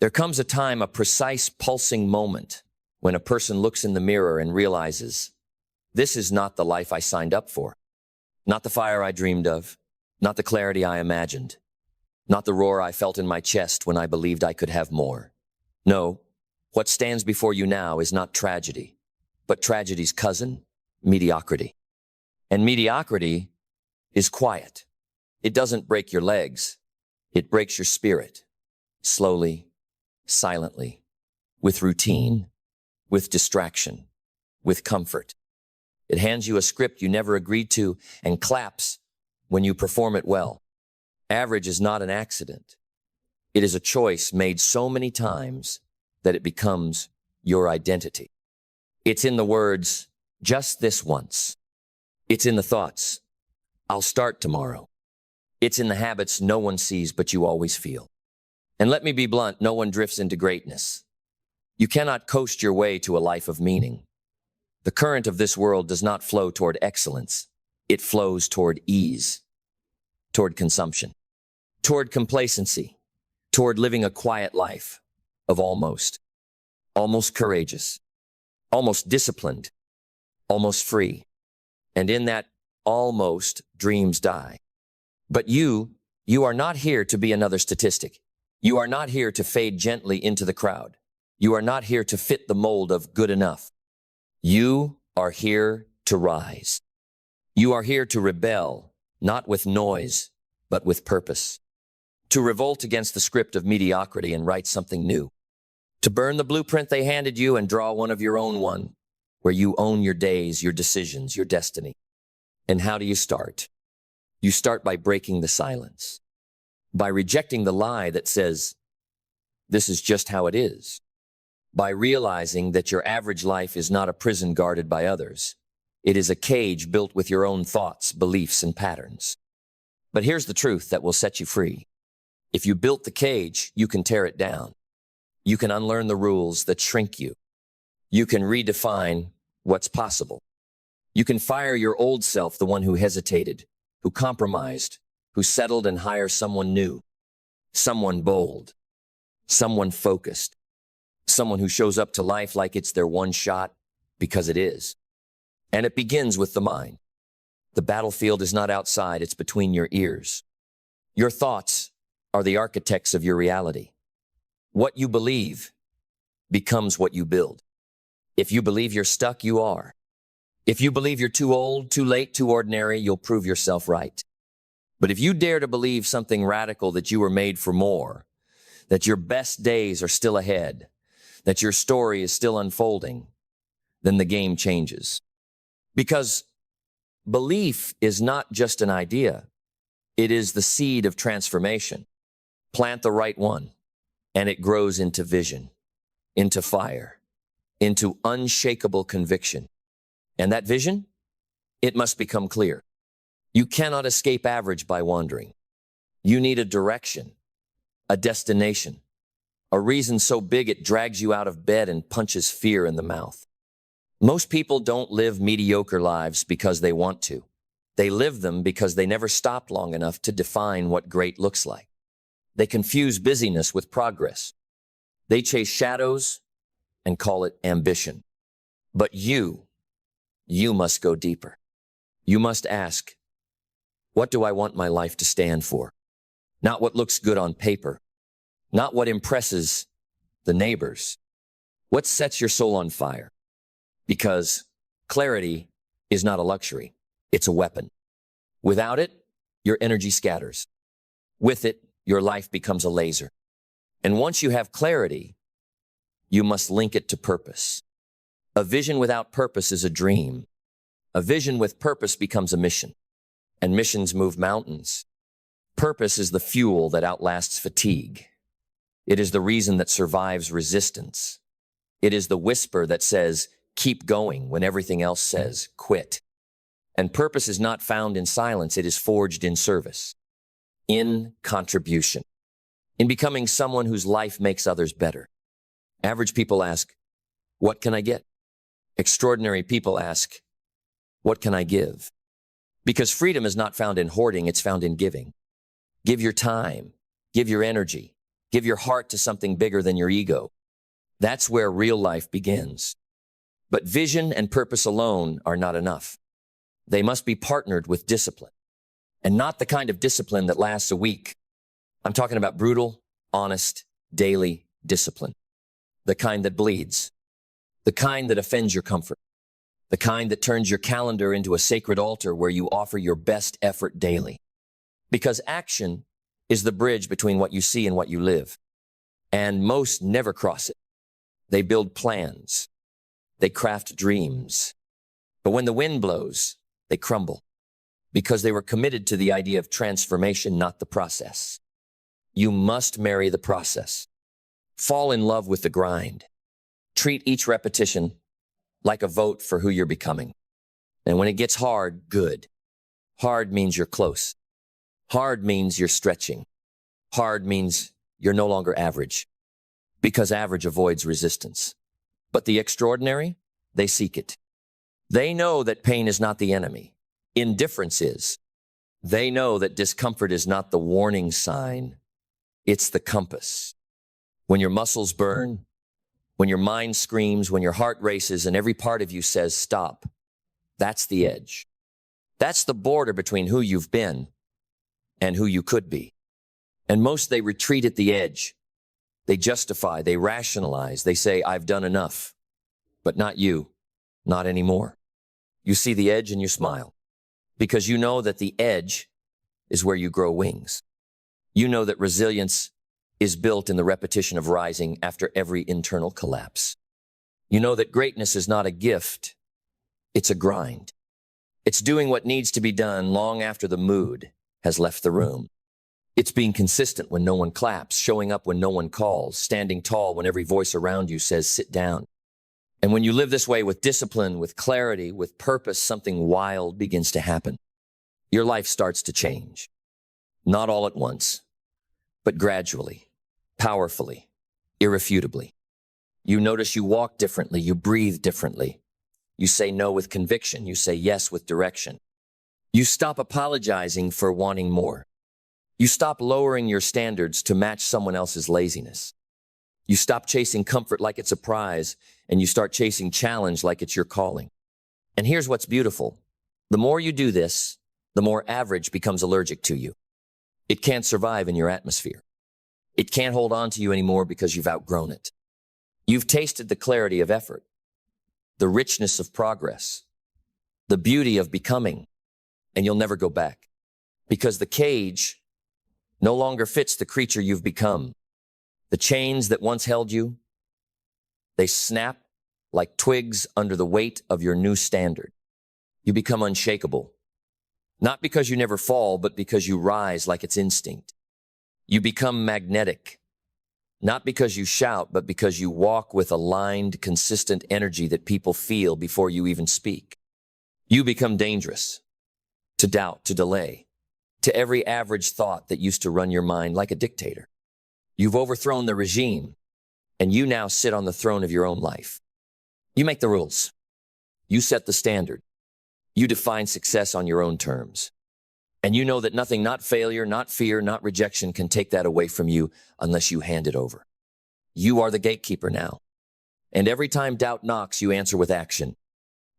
There comes a time, a precise pulsing moment, when a person looks in the mirror and realizes, this is not the life I signed up for. Not the fire I dreamed of, not the clarity I imagined, not the roar I felt in my chest when I believed I could have more. No, what stands before you now is not tragedy, but tragedy's cousin, mediocrity. And mediocrity is quiet. It doesn't break your legs. It breaks your spirit. Slowly, silently, with routine, with distraction, with comfort. It hands you a script you never agreed to and claps when you perform it well. Average is not an accident. It is a choice made so many times that it becomes your identity. It's in the words, just this once. It's in the thoughts, I'll start tomorrow. It's in the habits no one sees but you always feel. And let me be blunt, no one drifts into greatness. You cannot coast your way to a life of meaning. The current of this world does not flow toward excellence. It flows toward ease, toward consumption, toward complacency, toward living a quiet life of almost courageous, almost disciplined, almost free. And in that almost, dreams die. But you are not here to be another statistic. You are not here to fade gently into the crowd. You are not here to fit the mold of good enough. You are here to rise. You are here to rebel, not with noise, but with purpose. To revolt against the script of mediocrity and write something new. To burn the blueprint they handed you and draw one of your own one, where you own your days, your decisions, your destiny. And how do you start? You start by breaking the silence, by rejecting the lie that says, this is just how it is, by realizing that your average life is not a prison guarded by others. It is a cage built with your own thoughts, beliefs, and patterns. But here's the truth that will set you free. If you built the cage, you can tear it down. You can unlearn the rules that shrink you. You can redefine what's possible. You can fire your old self, the one who hesitated, who compromised, who settled, and hire someone new, someone bold, someone focused, someone who shows up to life like it's their one shot, because it is. And it begins with the mind. The battlefield is not outside, it's between your ears. Your thoughts are the architects of your reality. What you believe becomes what you build. If you believe you're stuck, you are. If you believe you're too old, too late, too ordinary, you'll prove yourself right. But if you dare to believe something radical, that you were made for more, that your best days are still ahead, that your story is still unfolding, then the game changes. Because belief is not just an idea. It is the seed of transformation. Plant the right one, and it grows into vision, into fire, into unshakable conviction. And that vision, it must become clear. You cannot escape average by wandering. You need a direction, a destination, a reason so big it drags you out of bed and punches fear in the mouth. Most people don't live mediocre lives because they want to. They live them because they never stopped long enough to define what great looks like. They confuse busyness with progress. They chase shadows and call it ambition. But you must go deeper. You must ask, what do I want my life to stand for? Not what looks good on paper. Not what impresses the neighbors. What sets your soul on fire? Because clarity is not a luxury. It's a weapon. Without it, your energy scatters. With it, your life becomes a laser. And once you have clarity, you must link it to purpose. A vision without purpose is a dream. A vision with purpose becomes a mission. And missions move mountains. Purpose is the fuel that outlasts fatigue. It is the reason that survives resistance. It is the whisper that says, keep going when everything else says, quit. And purpose is not found in silence. It is forged in service, in contribution, in becoming someone whose life makes others better. Average people ask, what can I get? Extraordinary people ask, what can I give? Because freedom is not found in hoarding, it's found in giving. Give your time, give your energy, Give your heart to something bigger than your ego. That's where real life begins. But vision and purpose alone are not enough. They must be partnered with discipline. And not the kind of discipline that lasts a week. I'm talking about brutal, honest, daily discipline. The kind that bleeds. The kind that offends your comfort. The kind that turns your calendar into a sacred altar where you offer your best effort daily. Because action is the bridge between what you see and what you live. And most never cross it. They build plans. They craft dreams. But when the wind blows, they crumble. Because they were committed to the idea of transformation, not the process. You must marry the process. Fall in love with the grind. Treat each repetition like a vote for who you're becoming. And when it gets hard, good. Hard means you're close. Hard means you're stretching. Hard means you're no longer average. Because average avoids resistance. But the extraordinary, they seek it. They know that pain is not the enemy. Indifference is. They know that discomfort is not the warning sign. It's the compass. When your muscles burn, when your mind screams, when your heart races, and every part of you says, stop, that's the edge. That's the border between who you've been and who you could be. And most, they retreat at the edge. They justify, they rationalize, they say, I've done enough. But not you, not anymore. You see the edge and you smile. Because you know that the edge is where you grow wings. You know that resilience is built in the repetition of rising after every internal collapse. You know that greatness is not a gift, it's a grind. It's doing what needs to be done long after the mood has left the room. It's being consistent when no one claps, showing up when no one calls, standing tall when every voice around you says, sit down. And when you live this way with discipline, with clarity, with purpose, something wild begins to happen. Your life starts to change. Not all at once, but gradually, powerfully, irrefutably. You notice you walk differently, you breathe differently. You say no with conviction, you say yes with direction. You stop apologizing for wanting more. You stop lowering your standards to match someone else's laziness. You stop chasing comfort like it's a prize, and you start chasing challenge like it's your calling. And here's what's beautiful. The more you do this, the more average becomes allergic to you. It can't survive in your atmosphere. It can't hold on to you anymore because you've outgrown it. You've tasted the clarity of effort, the richness of progress, the beauty of becoming, and you'll never go back. Because the cage no longer fits the creature you've become. The chains that once held you, they snap like twigs under the weight of your new standard. You become unshakable. Not because you never fall, but because you rise like it's instinct. You become magnetic. Not because you shout, but because you walk with aligned, consistent energy that people feel before you even speak. You become dangerous. To doubt, to delay. To every average thought that used to run your mind like a dictator. You've overthrown the regime, and you now sit on the throne of your own life. You make the rules. You set the standard. You define success on your own terms. And you know that nothing, not failure, not fear, not rejection, can take that away from you unless you hand it over. You are the gatekeeper now. And every time doubt knocks, you answer with action.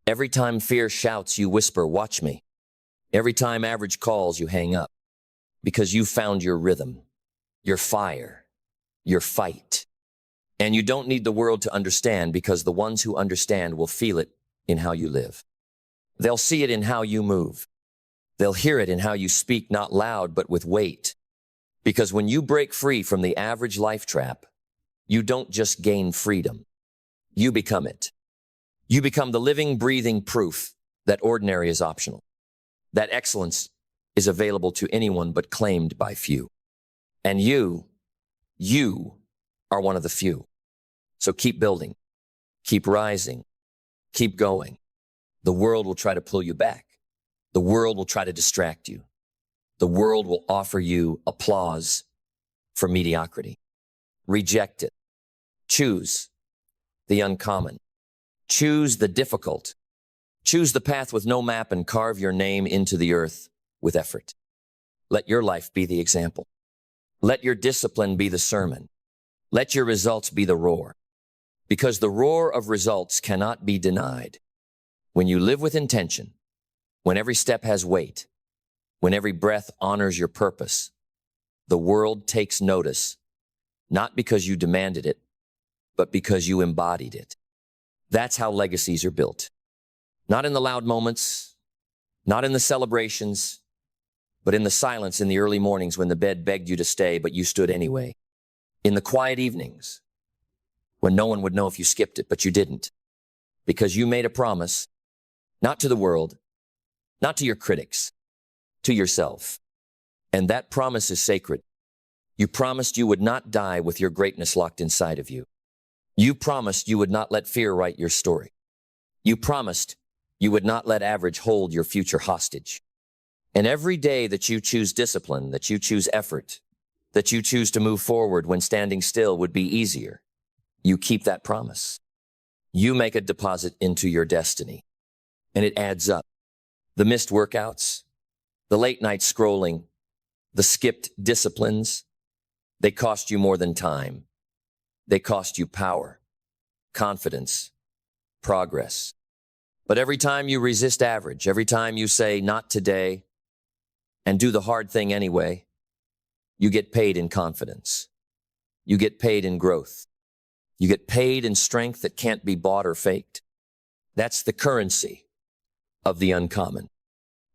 Every time fear shouts, you whisper, watch me. Every time average calls, you hang up. Because you've found your rhythm, your fire, your fight. And you don't need the world to understand, because the ones who understand will feel it in how you live. They'll see it in how you move. They'll hear it in how you speak, not loud, but with weight. Because when you break free from the average life trap, you don't just gain freedom. You become it. You become the living, breathing proof that ordinary is optional. That excellence is available to anyone but claimed by few. And you are one of the few. So keep building, keep rising, keep going. The world will try to pull you back. The world will try to distract you. The world will offer you applause for mediocrity. Reject it. Choose the uncommon. Choose the difficult. Choose the path with no map and carve your name into the earth with effort. Let your life be the example. Let your discipline be the sermon. Let your results be the roar. Because the roar of results cannot be denied. When you live with intention, when every step has weight, when every breath honors your purpose, the world takes notice, not because you demanded it, but because you embodied it. That's how legacies are built. Not in the loud moments, not in the celebrations, but in the silence in the early mornings when the bed begged you to stay, but you stood anyway. In the quiet evenings, when no one would know if you skipped it, but you didn't. Because you made a promise, not to the world, not to your critics, to yourself. And that promise is sacred. You promised you would not die with your greatness locked inside of you. You promised you would not let fear write your story. You promised you would not let average hold your future hostage. And every day that you choose discipline, that you choose effort, that you choose to move forward when standing still would be easier, you keep that promise. You make a deposit into your destiny, and it adds up. The missed workouts, the late night scrolling, the skipped disciplines, they cost you more than time. They cost you power, confidence, progress. But every time you resist average, every time you say, not today, and do the hard thing anyway, you get paid in confidence. You get paid in growth. You get paid in strength that can't be bought or faked. That's the currency of the uncommon.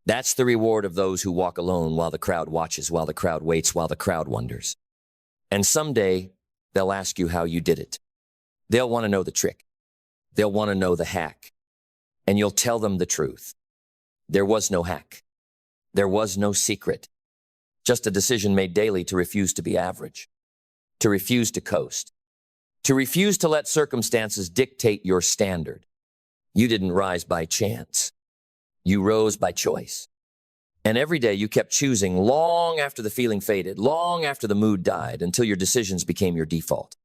That's the reward of those who walk alone while the crowd watches, while the crowd waits, while the crowd wonders. And someday, they'll ask you how you did it. They'll want to know the trick. They'll want to know the hack. And you'll tell them the truth. There was no hack. There was no secret. Just a decision made daily to refuse to be average. To refuse to coast. To refuse to let circumstances dictate your standard. You didn't rise by chance. You rose by choice. And every day you kept choosing long after the feeling faded, long after the mood died, until your decisions became your default.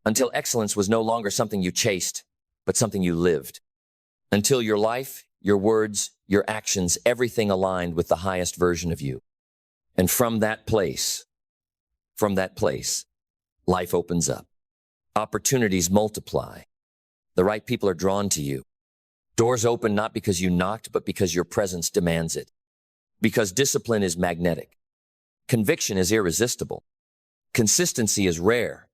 Until excellence was no longer something you chased, but something you lived. Until your life, your words, your actions, everything aligned with the highest version of you. And from that place, life opens up. Opportunities multiply. The right people are drawn to you. Doors open not because you knocked, but because your presence demands it. Because discipline is magnetic. Conviction is irresistible. Consistency is rare.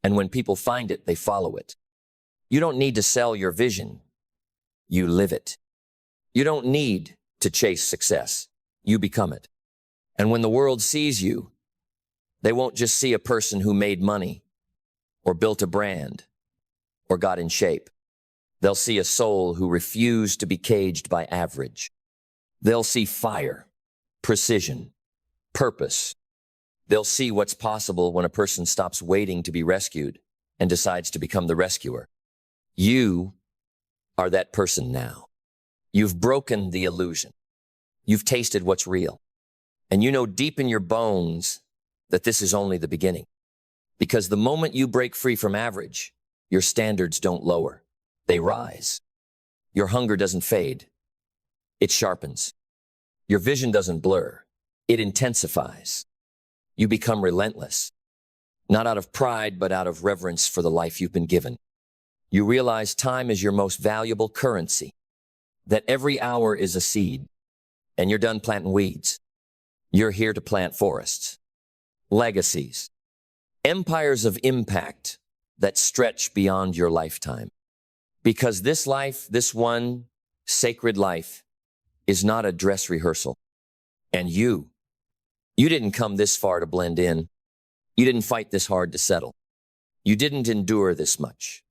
And when people find it, they follow it. You don't need to sell your vision. You live it. You don't need to chase success. You become it. And when the world sees you, they won't just see a person who made money or built a brand or got in shape. They'll see a soul who refused to be caged by average. They'll see fire, precision, purpose. They'll see what's possible when a person stops waiting to be rescued and decides to become the rescuer. You are that person now. You've broken the illusion. You've tasted what's real. And you know deep in your bones that this is only the beginning. Because the moment you break free from average, your standards don't lower. They rise. Your hunger doesn't fade. It sharpens. Your vision doesn't blur. It intensifies. You become relentless. Not out of pride, but out of reverence for the life you've been given. You realize time is your most valuable currency. That every hour is a seed. And you're done planting weeds. You're here to plant forests. Legacies. Empires of impact that stretch beyond your lifetime. Because this life, this one sacred life, is not a dress rehearsal. And you didn't come this far to blend in. You didn't fight this hard to settle. You didn't endure this much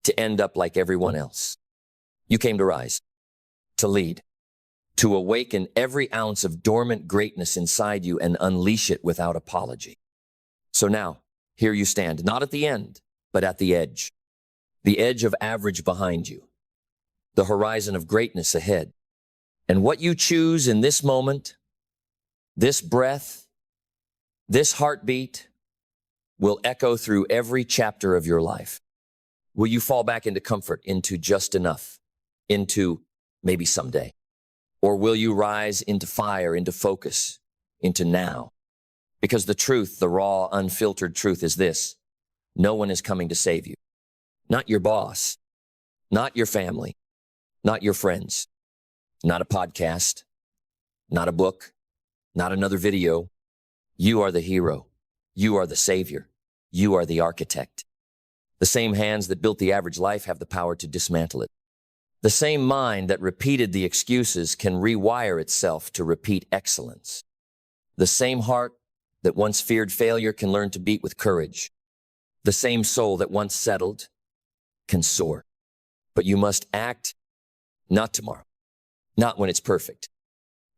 to end up like everyone else. You came to rise, to lead, to awaken every ounce of dormant greatness inside you and unleash it without apology. So now, here you stand, not at the end, but at the edge of average behind you, the horizon of greatness ahead. And what you choose in this moment, this breath, this heartbeat, will echo through every chapter of your life. Will you fall back into comfort, into just enough, into maybe someday? Or will you rise into fire, into focus, into now? Because the truth, the raw, unfiltered truth is this: no one is coming to save you. Not your boss, not your family, not your friends, not a podcast, not a book, not another video. You are the hero. You are the savior. You are the architect. The same hands that built the average life have the power to dismantle it. The same mind that repeated the excuses can rewire itself to repeat excellence. The same heart that once feared failure can learn to beat with courage. The same soul that once settled can soar. But you must act not tomorrow, not when it's perfect.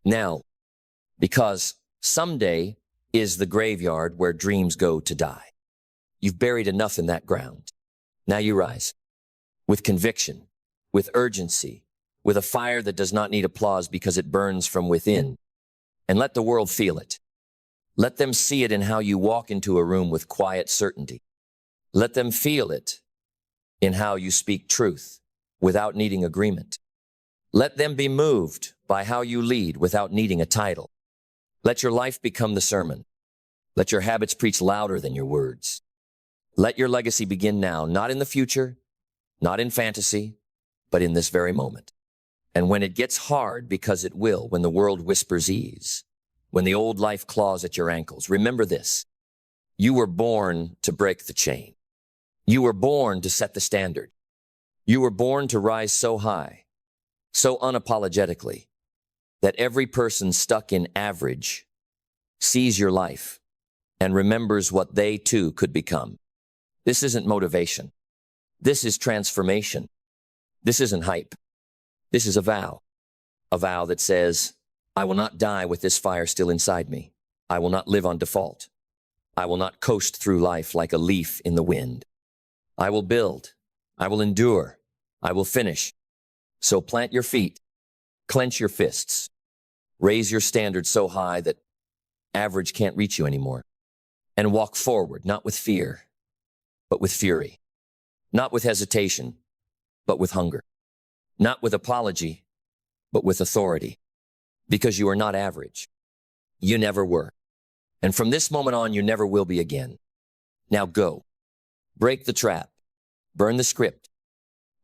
Now, because someday is the graveyard where dreams go to die. You've buried enough in that ground. Now you rise with conviction, with urgency, with a fire that does not need applause because it burns from within. And let the world feel it. Let them see it in how you walk into a room with quiet certainty. Let them feel it in how you speak truth without needing agreement. Let them be moved by how you lead without needing a title. Let your life become the sermon. Let your habits preach louder than your words. Let your legacy begin now, not in the future, not in fantasy, but in this very moment. And when it gets hard, because it will, when the world whispers ease, when the old life claws at your ankles, remember this: you were born to break the chain. You were born to set the standard. You were born to rise so high, so unapologetically, that every person stuck in average sees your life and remembers what they too could become. This isn't motivation. This is transformation. This isn't hype. This is a vow that says, I will not die with this fire still inside me. I will not live on default. I will not coast through life like a leaf in the wind. I will build. I will endure. I will finish. So plant your feet, clench your fists, raise your standards so high that average can't reach you anymore, and walk forward, not with fear, but with fury, not with hesitation, but with hunger, not with apology, but with authority, because you are not average. You never were. And from this moment on, you never will be again. Now go, break the trap, burn the script,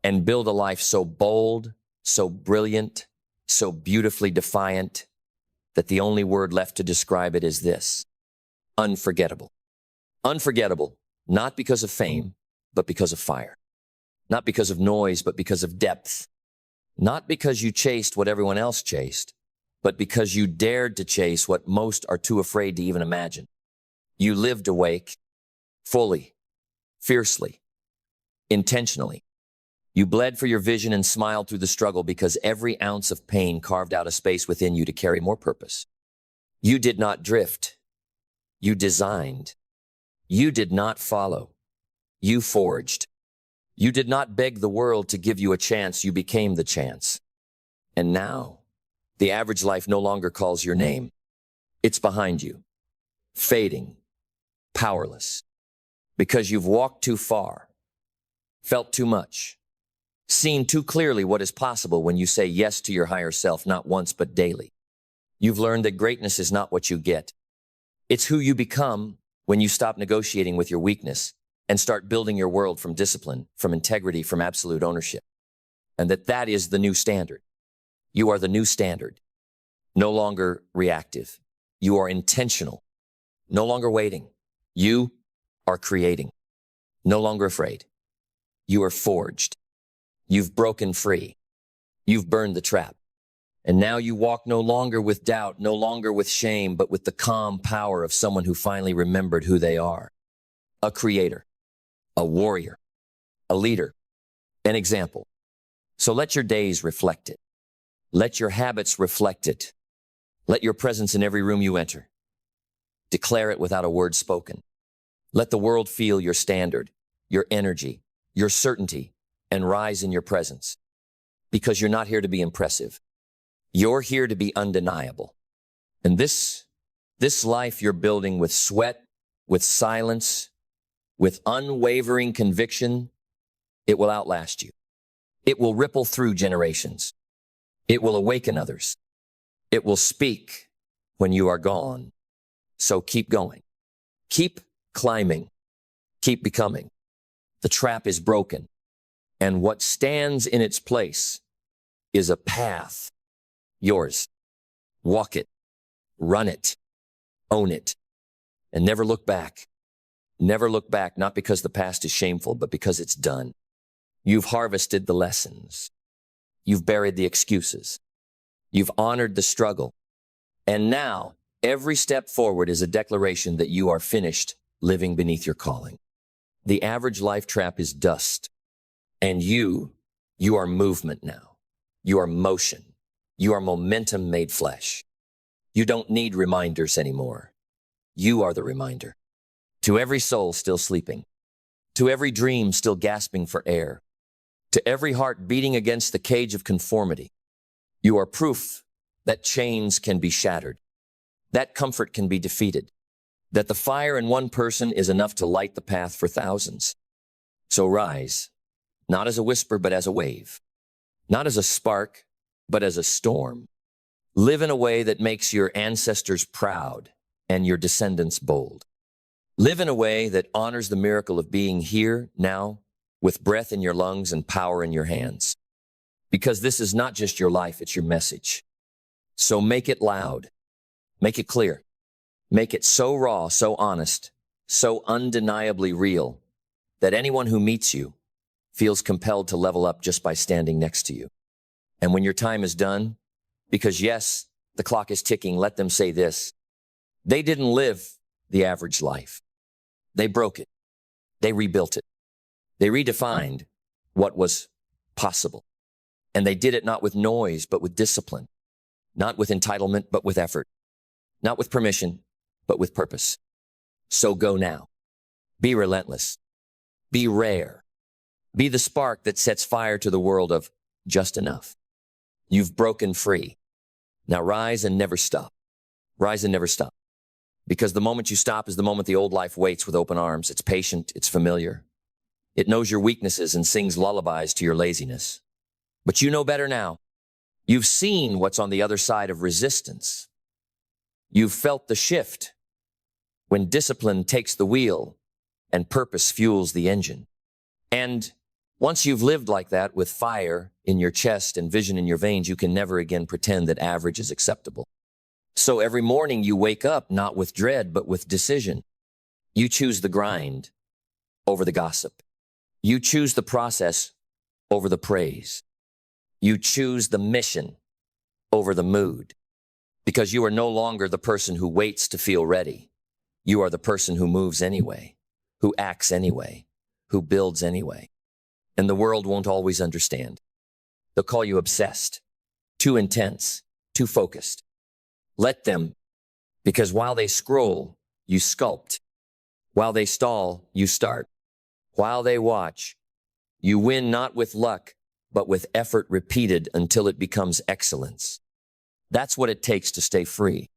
and build a life so bold, so brilliant, so beautifully defiant, that the only word left to describe it is this: unforgettable. Unforgettable, not because of fame, but because of fire. Not because of noise, but because of depth. Not because you chased what everyone else chased, but because you dared to chase what most are too afraid to even imagine. You lived awake, fully, fiercely, intentionally. You bled for your vision and smiled through the struggle because every ounce of pain carved out a space within you to carry more purpose. You did not drift. You designed. You did not follow. You forged. You did not beg the world to give you a chance. You became the chance. And now, the average life no longer calls your name. It's behind you, fading, powerless, because you've walked too far, felt too much, seen too clearly what is possible when you say yes to your higher self, not once but daily. You've learned that greatness is not what you get. It's who you become when you stop negotiating with your weakness and start building your world from discipline, from integrity, from absolute ownership. And that is the new standard. You are the new standard. No longer reactive. You are intentional. No longer waiting. You are creating. No longer afraid. You are forged. You've broken free. You've burned the trap. And now you walk no longer with doubt, no longer with shame, but with the calm power of someone who finally remembered who they are. A creator, a warrior, a leader, an example. So let your days reflect it. Let your habits reflect it. Let your presence in every room you enter. Declare it without a word spoken. Let the world feel your standard, your energy, your certainty, and rise in your presence. Because you're not here to be impressive. You're here to be undeniable. And this life you're building with sweat, with silence, with unwavering conviction, it will outlast you. It will ripple through generations. It will awaken others. It will speak when you are gone. So keep going. Keep climbing. Keep becoming. The trap is broken, and what stands in its place is a path. Yours. Walk it. Run it. Own it. And never look back. Never look back, not because the past is shameful, but because it's done. You've harvested the lessons. You've buried the excuses. You've honored the struggle. And now, every step forward is a declaration that you are finished living beneath your calling. The average life trap is dust. And you are movement now. You are motion. You are momentum made flesh. You don't need reminders anymore. You are the reminder. To every soul still sleeping, to every dream still gasping for air, to every heart beating against the cage of conformity, you are proof that chains can be shattered, that comfort can be defeated, that the fire in one person is enough to light the path for thousands. So rise, not as a whisper, but as a wave, not as a spark, but as a storm. Live in a way that makes your ancestors proud and your descendants bold. Live in a way that honors the miracle of being here now with breath in your lungs and power in your hands. Because this is not just your life, it's your message. So make it loud. Make it clear. Make it so raw, so honest, so undeniably real that anyone who meets you feels compelled to level up just by standing next to you. And when your time is done, because yes, the clock is ticking, let them say this: they didn't live the average life. They broke it. They rebuilt it. They redefined what was possible. And they did it not with noise, but with discipline. Not with entitlement, but with effort. Not with permission, but with purpose. So go now. Be relentless. Be rare. Be the spark that sets fire to the world of just enough. You've broken free. Now rise and never stop. Rise and never stop. Because the moment you stop is the moment the old life waits with open arms. It's patient, it's familiar. It knows your weaknesses and sings lullabies to your laziness. But you know better now. You've seen what's on the other side of resistance. You've felt the shift when discipline takes the wheel and purpose fuels the engine. And once you've lived like that with fire in your chest and vision in your veins, you can never again pretend that average is acceptable. So every morning you wake up not with dread, but with decision. You choose the grind over the gossip. You choose the process over the praise. You choose the mission over the mood. Because you are no longer the person who waits to feel ready. You are the person who moves anyway, who acts anyway, who builds anyway. And the world won't always understand. They'll call you obsessed, too intense, too focused. Let them, because while they scroll, you sculpt. While they stall, you start. While they watch, you win not with luck, but with effort repeated until it becomes excellence. That's what it takes to stay free.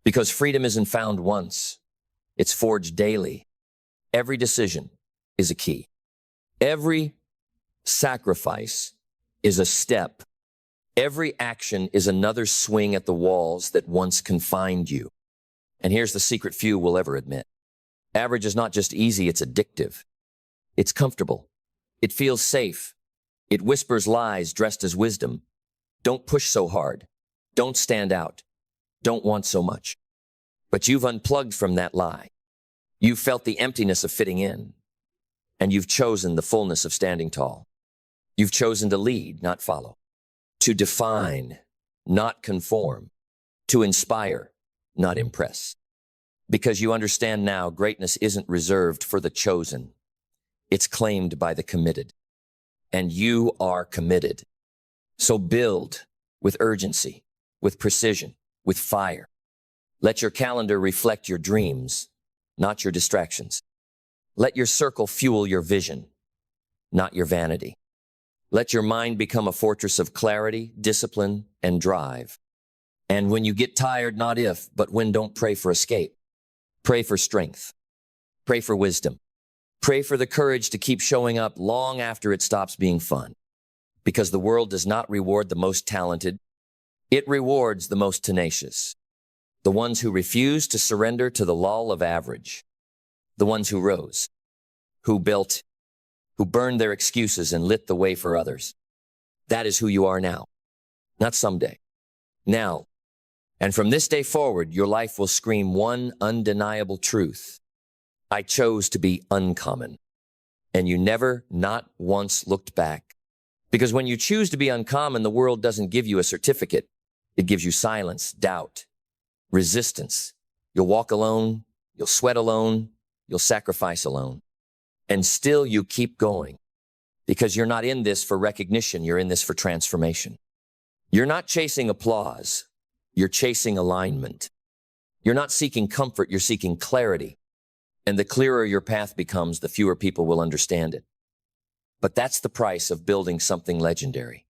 Because freedom isn't found once. It's forged daily. Every decision is a key. Every sacrifice is a step. Every action is another swing at the walls that once confined you. And here's the secret few will ever admit. Average is not just easy, it's addictive. It's comfortable. It feels safe. It whispers lies dressed as wisdom. Don't push so hard. Don't stand out. Don't want so much. But you've unplugged from that lie. You've felt the emptiness of fitting in. And you've chosen the fullness of standing tall. You've chosen to lead, not follow. To define, not conform. To inspire, not impress. Because you understand now greatness isn't reserved for the chosen. It's claimed by the committed. And you are committed. So build with urgency, with precision, with fire. Let your calendar reflect your dreams, not your distractions. Let your circle fuel your vision, not your vanity. Let your mind become a fortress of clarity, discipline, and drive. And when you get tired, not if, but when, don't pray for escape. Pray for strength. Pray for wisdom. Pray for the courage to keep showing up long after it stops being fun. Because the world does not reward the most talented. It rewards the most tenacious. The ones who refused to surrender to the lull of average. The ones who rose, who built, who burned their excuses and lit the way for others. That is who you are now, not someday. Now. And from this day forward, your life will scream one undeniable truth. I chose to be uncommon. And you never, not once, looked back. Because when you choose to be uncommon, the world doesn't give you a certificate. It gives you silence, doubt, resistance. You'll walk alone, you'll sweat alone, you'll sacrifice alone. And still you keep going. Because you're not in this for recognition, you're in this for transformation. You're not chasing applause. You're chasing alignment. You're not seeking comfort, you're seeking clarity. And the clearer your path becomes, the fewer people will understand it. But that's the price of building something legendary.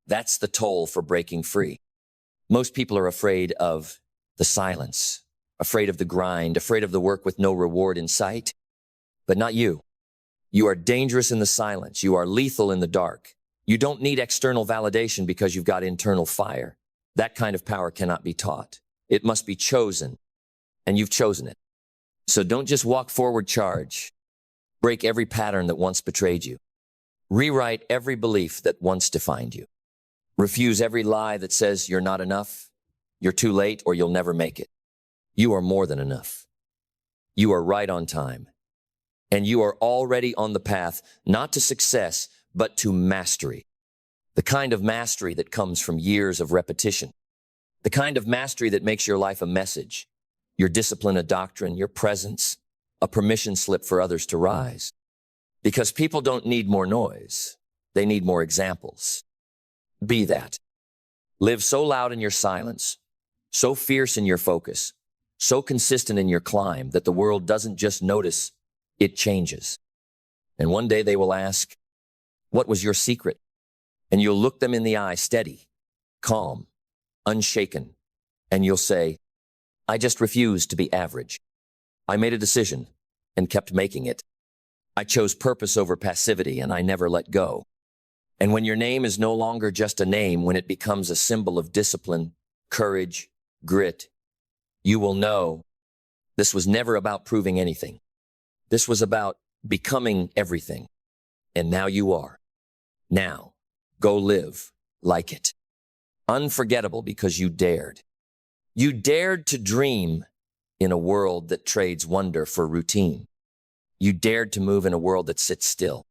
That's the toll for breaking free. Most people are afraid of the silence, afraid of the grind, afraid of the work with no reward in sight. But not you. You are dangerous in the silence. You are lethal in the dark. You don't need external validation because you've got internal fire. That kind of power cannot be taught. It must be chosen, and you've chosen it. So don't just walk forward, charge. Break every pattern that once betrayed you. Rewrite every belief that once defined you. Refuse every lie that says you're not enough, you're too late, or you'll never make it. You are more than enough. You are right on time. And you are already on the path, not to success, but to mastery. The kind of mastery that comes from years of repetition. The kind of mastery that makes your life a message, your discipline a doctrine, your presence a permission slip for others to rise. Because people don't need more noise. They need more examples. Be that. Live so loud in your silence, so fierce in your focus, so consistent in your climb that the world doesn't just notice, it changes. And one day they will ask, what was your secret? And you'll look them in the eye, steady, calm, unshaken, and you'll say, I just refused to be average. I made a decision and kept making it. I chose purpose over passivity, and I never let go. And when your name is no longer just a name, when it becomes a symbol of discipline, courage, grit, you will know this was never about proving anything. This was about becoming everything. And now you are. Now, go live like it. Unforgettable because you dared. You dared to dream in a world that trades wonder for routine. You dared to move in a world that sits still.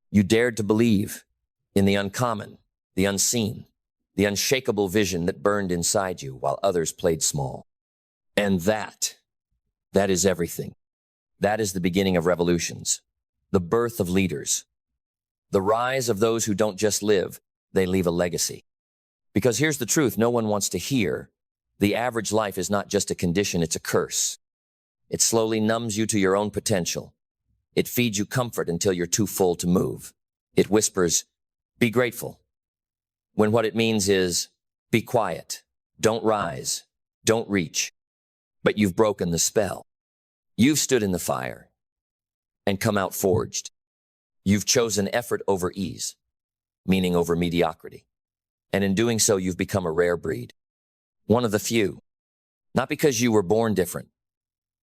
You dared to believe in the uncommon, the unseen, the unshakable vision that burned inside you while others played small. And that is everything. That is the beginning of revolutions, the birth of leaders, the rise of those who don't just live, they leave a legacy. Because here's the truth no one wants to hear. The average life is not just a condition, it's a curse. It slowly numbs you to your own potential. It feeds you comfort until you're too full to move. It whispers, be grateful, when what it means is, be quiet, don't rise, don't reach. But you've broken the spell. You've stood in the fire and come out forged. You've chosen effort over ease, meaning over mediocrity. And in doing so, you've become a rare breed. One of the few. Not because you were born different,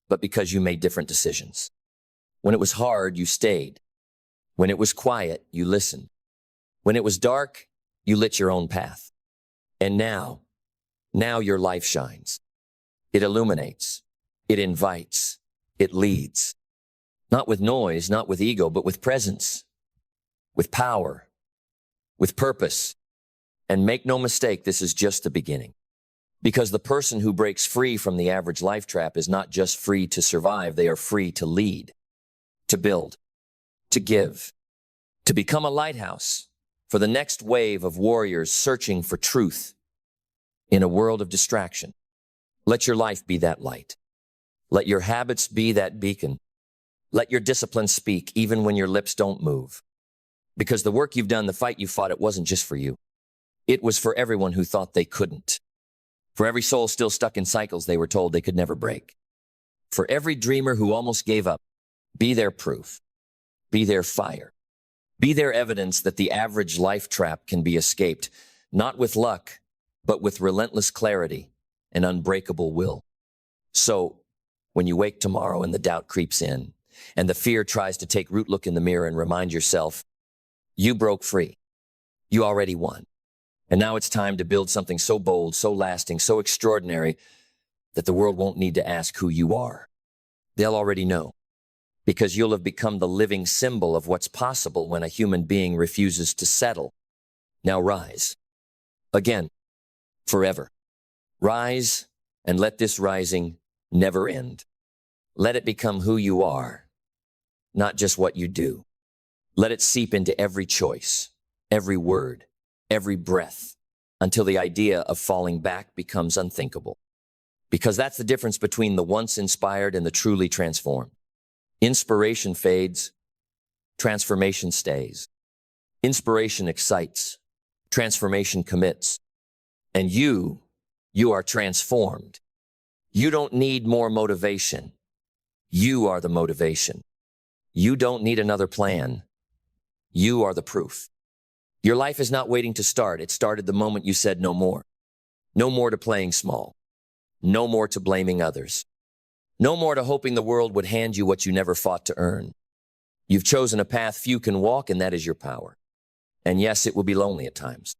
but because you made different decisions. When it was hard, you stayed. When it was quiet, you listened. When it was dark, you lit your own path. And now your life shines. It illuminates. It invites. It leads. Not with noise, not with ego, but with presence, with power, with purpose. And make no mistake, this is just the beginning. Because the person who breaks free from the average life trap is not just free to survive, they are free to lead, to build, to give, to become a lighthouse for the next wave of warriors searching for truth in a world of distraction. Let your life be that light. Let your habits be that beacon. Let your discipline speak even when your lips don't move. Because the work you've done, the fight you fought, it wasn't just for you. It was for everyone who thought they couldn't. For every soul still stuck in cycles they were told they could never break. For every dreamer who almost gave up, be their proof. Be their fire. Be their evidence that the average life trap can be escaped, not with luck, but with relentless clarity and unbreakable will. So when you wake tomorrow and the doubt creeps in, and the fear tries to take root, look in the mirror and remind yourself, you broke free. You already won. And now it's time to build something so bold, so lasting, so extraordinary that the world won't need to ask who you are. They'll already know, because you'll have become the living symbol of what's possible when a human being refuses to settle. Now rise. Again. Forever. Rise, and let this rising never end. Let it become who you are, not just what you do. Let it seep into every choice, every word, every breath, until the idea of falling back becomes unthinkable. Because that's the difference between the once inspired and the truly transformed. Inspiration fades, transformation stays. Inspiration excites, transformation commits. And you are transformed. You don't need more motivation. You are the motivation. You don't need another plan. You are the proof. Your life is not waiting to start. It started the moment you said no more. No more to playing small. No more to blaming others. No more to hoping the world would hand you what you never fought to earn. You've chosen a path few can walk, and that is your power. And yes, it will be lonely at times.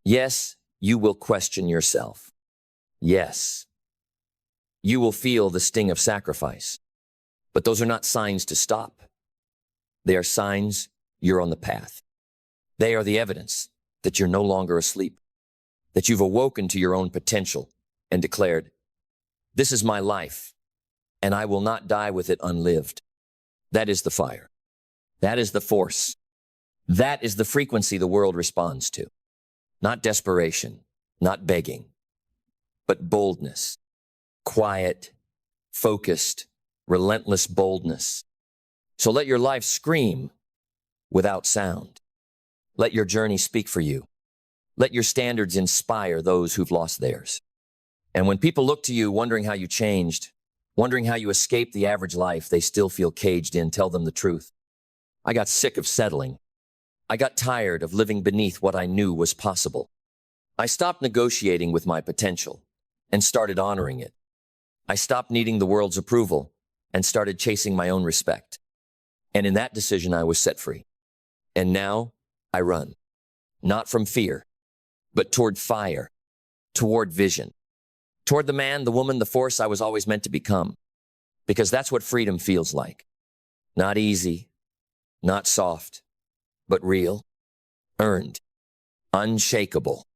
Yes, you will question yourself. Yes, you will feel the sting of sacrifice. But those are not signs to stop. They are signs you're on the path. They are the evidence that you're no longer asleep, that you've awoken to your own potential and declared, "This is my life, and I will not die with it unlived." That is the fire. That is the force. That is the frequency the world responds to. Not desperation, not begging, but boldness. Quiet, focused, relentless boldness. So let your life scream without sound. Let your journey speak for you. Let your standards inspire those who've lost theirs. And when people look to you wondering how you changed, wondering how you escaped the average life they still feel caged in, tell them the truth. I got sick of settling. I got tired of living beneath what I knew was possible. I stopped negotiating with my potential and started honoring it. I stopped needing the world's approval and started chasing my own respect. And in that decision, I was set free. And now I run, not from fear, but toward fire, toward vision, toward the man, the woman, the force I was always meant to become. Because that's what freedom feels like. Not easy, not soft, but real, earned, unshakable.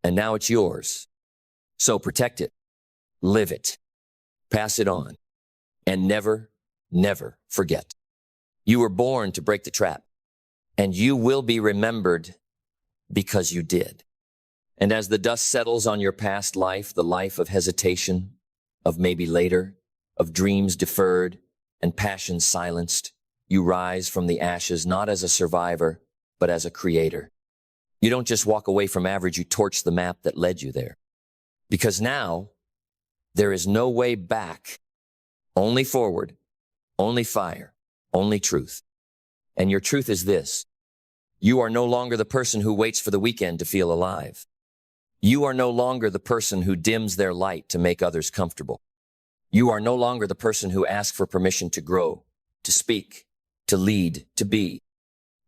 And now it's yours. So protect it, live it, pass it on, and never, never forget. You were born to break the trap, and you will be remembered because you did. And as the dust settles on your past life, the life of hesitation, of maybe later, of dreams deferred and passions silenced, you rise from the ashes not as a survivor, but as a creator. You don't just walk away from average, you torch the map that led you there. Because now, there is no way back, only forward, only fire, only truth. And your truth is this: you are no longer the person who waits for the weekend to feel alive. You are no longer the person who dims their light to make others comfortable. You are no longer the person who asks for permission to grow, to speak, to lead, to be.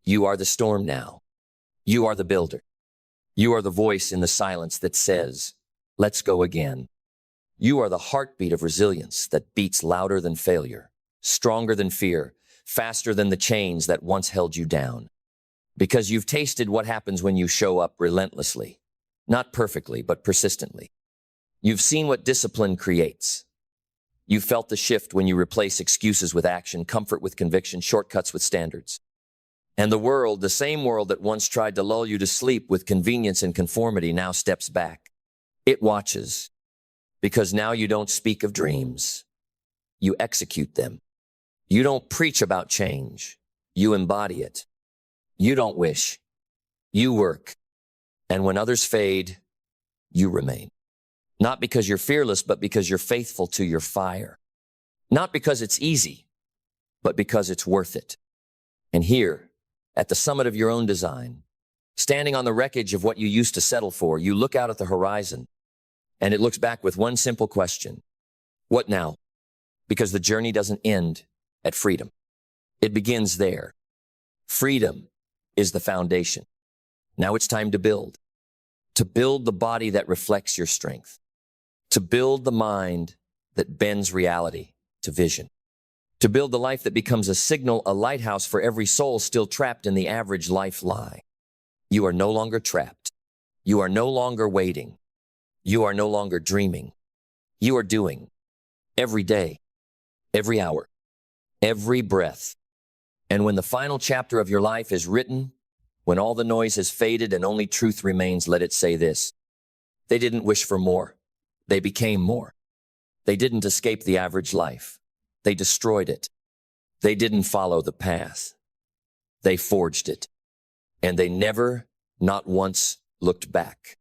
You are the storm now. You are the builder. You are the voice in the silence that says, "Let's go again." You are the heartbeat of resilience that beats louder than failure, stronger than fear, faster than the chains that once held you down. Because you've tasted what happens when you show up relentlessly, not perfectly, but persistently. You've seen what discipline creates. You've felt the shift when you replace excuses with action, comfort with conviction, shortcuts with standards. And the world, the same world that once tried to lull you to sleep with convenience and conformity, now steps back. It watches. Because now you don't speak of dreams. You execute them. You don't preach about change. You embody it. You don't wish. You work. And when others fade, you remain. Not because you're fearless, but because you're faithful to your fire. Not because it's easy, but because it's worth it. And here, at the summit of your own design, standing on the wreckage of what you used to settle for, you look out at the horizon, and it looks back with one simple question: What now? Because the journey doesn't end at freedom. It begins there. Freedom is the foundation. Now it's time to build. To build the body that reflects your strength. To build the mind that bends reality to vision. To build the life that becomes a signal, a lighthouse for every soul still trapped in the average life lie. You are no longer trapped. You are no longer waiting. You are no longer dreaming. You are doing. Every day, every hour, every breath. And when the final chapter of your life is written, when all the noise has faded and only truth remains, let it say this. They didn't wish for more. They became more. They didn't escape the average life. They destroyed it. They didn't follow the path. They forged it. And they never, not once, looked back.